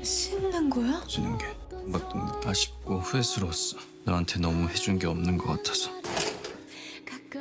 씹는 거야? 주는 게 막 아쉽고 후회스러웠어. 너한테 너무 해준 게 없는 것 같아서.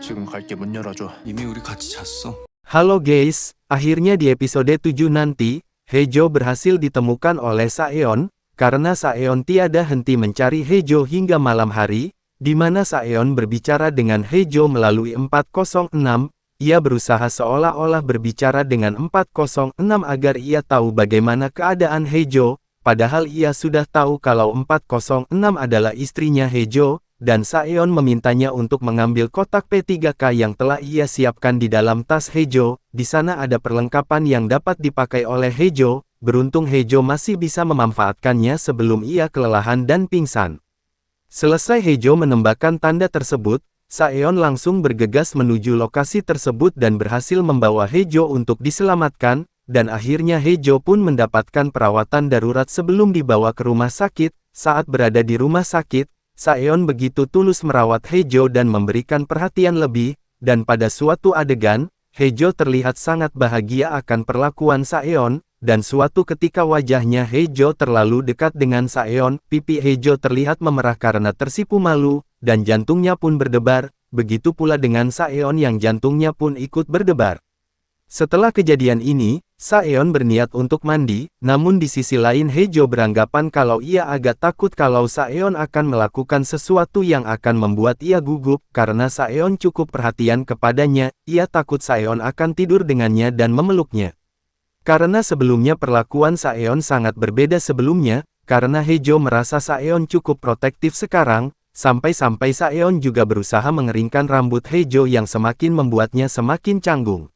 지금 갈게 문 열어줘. 이미 우리 같이 잤어. Halo guys, akhirnya di episode 7 nanti, Hejo berhasil ditemukan oleh Saeon, karena Saeon tiada henti mencari Hejo hingga malam hari, di mana Saeon berbicara dengan Hejo melalui 406, ia berusaha seolah-olah berbicara dengan 406 agar ia tahu bagaimana keadaan Hejo, padahal ia sudah tahu kalau 406 adalah istrinya Hejo, dan Saeon memintanya untuk mengambil kotak P3K yang telah ia siapkan di dalam tas Hejo. Di sana ada perlengkapan yang dapat dipakai oleh Hejo, beruntung Hejo masih bisa memanfaatkannya sebelum ia kelelahan dan pingsan. Selesai Hejo menembakkan tanda tersebut, Saeon langsung bergegas menuju lokasi tersebut dan berhasil membawa Hejo untuk diselamatkan, dan akhirnya Hejo pun mendapatkan perawatan darurat sebelum dibawa ke rumah sakit. Saat berada di rumah sakit, Saeon begitu tulus merawat Hejo dan memberikan perhatian lebih, dan pada suatu adegan, Hejo terlihat sangat bahagia akan perlakuan Saeon, dan suatu ketika wajahnya Hejo terlalu dekat dengan Saeon, pipi Hejo terlihat memerah karena tersipu malu, dan jantungnya pun berdebar, begitu pula dengan Saeon yang jantungnya pun ikut berdebar. Setelah kejadian ini, Saeon berniat untuk mandi, namun di sisi lain Hejo beranggapan kalau ia agak takut kalau Saeon akan melakukan sesuatu yang akan membuat ia gugup, karena Saeon cukup perhatian kepadanya, ia takut Saeon akan tidur dengannya dan memeluknya. Karena sebelumnya perlakuan Saeon sangat berbeda sebelumnya, karena Hejo merasa Saeon cukup protektif sekarang, sampai-sampai Saeon juga berusaha mengeringkan rambut Hejo yang semakin membuatnya semakin canggung.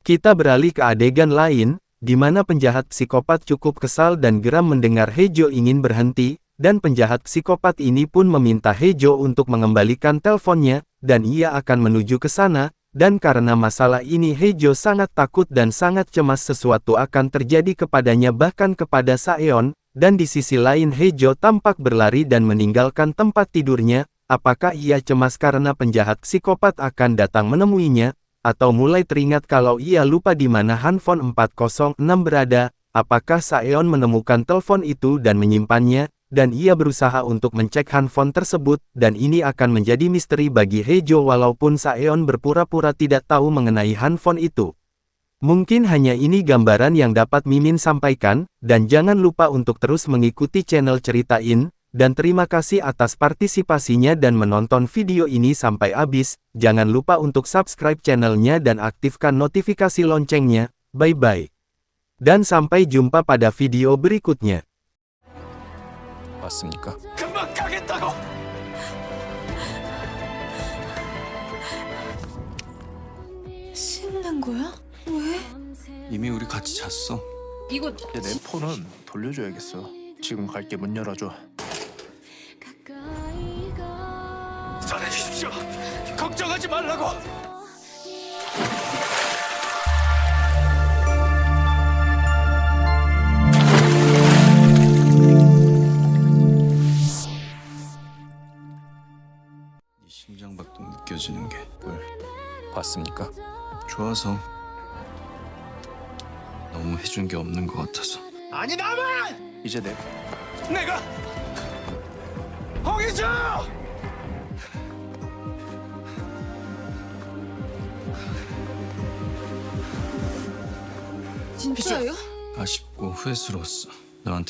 Kita beralih ke adegan lain, di mana penjahat psikopat cukup kesal dan geram mendengar Hejo ingin berhenti, dan penjahat psikopat ini pun meminta Hejo untuk mengembalikan teleponnya, dan ia akan menuju ke sana, dan karena masalah ini Hejo sangat takut dan sangat cemas sesuatu akan terjadi kepadanya bahkan kepada Saeon, dan di sisi lain Hejo tampak berlari dan meninggalkan tempat tidurnya, apakah ia cemas karena penjahat psikopat akan datang menemuinya, atau mulai teringat kalau ia lupa di mana handphone 406 berada, apakah Saeon menemukan telepon itu dan menyimpannya, dan ia berusaha untuk mencek handphone tersebut, dan ini akan menjadi misteri bagi Hejo walaupun Saeon berpura-pura tidak tahu mengenai handphone itu. Mungkin hanya ini gambaran yang dapat Mimin sampaikan, dan jangan lupa untuk terus mengikuti channel Ceritain, dan terima kasih atas partisipasinya dan menonton video ini sampai habis. Jangan lupa untuk subscribe channelnya dan aktifkan notifikasi loncengnya. Bye-bye. Dan sampai jumpa pada video berikutnya. 왔습니까? 금방 가겠다고. 씹는 거야? 왜? 이미 우리 같이 잤어. 이거 내 폰은 돌려줘야겠어. 지금 갈게 문 열어줘. 전해주십시오. 걱정하지 말라고. 네 심장박동 느껴지는 게 뭘 봤습니까? 좋아서. 너무 해준 게 없는 것 같아서. 아니 나만! 이제 내가 홍희주! 진짜예요? 아쉽고 후회스러웠어. 너한테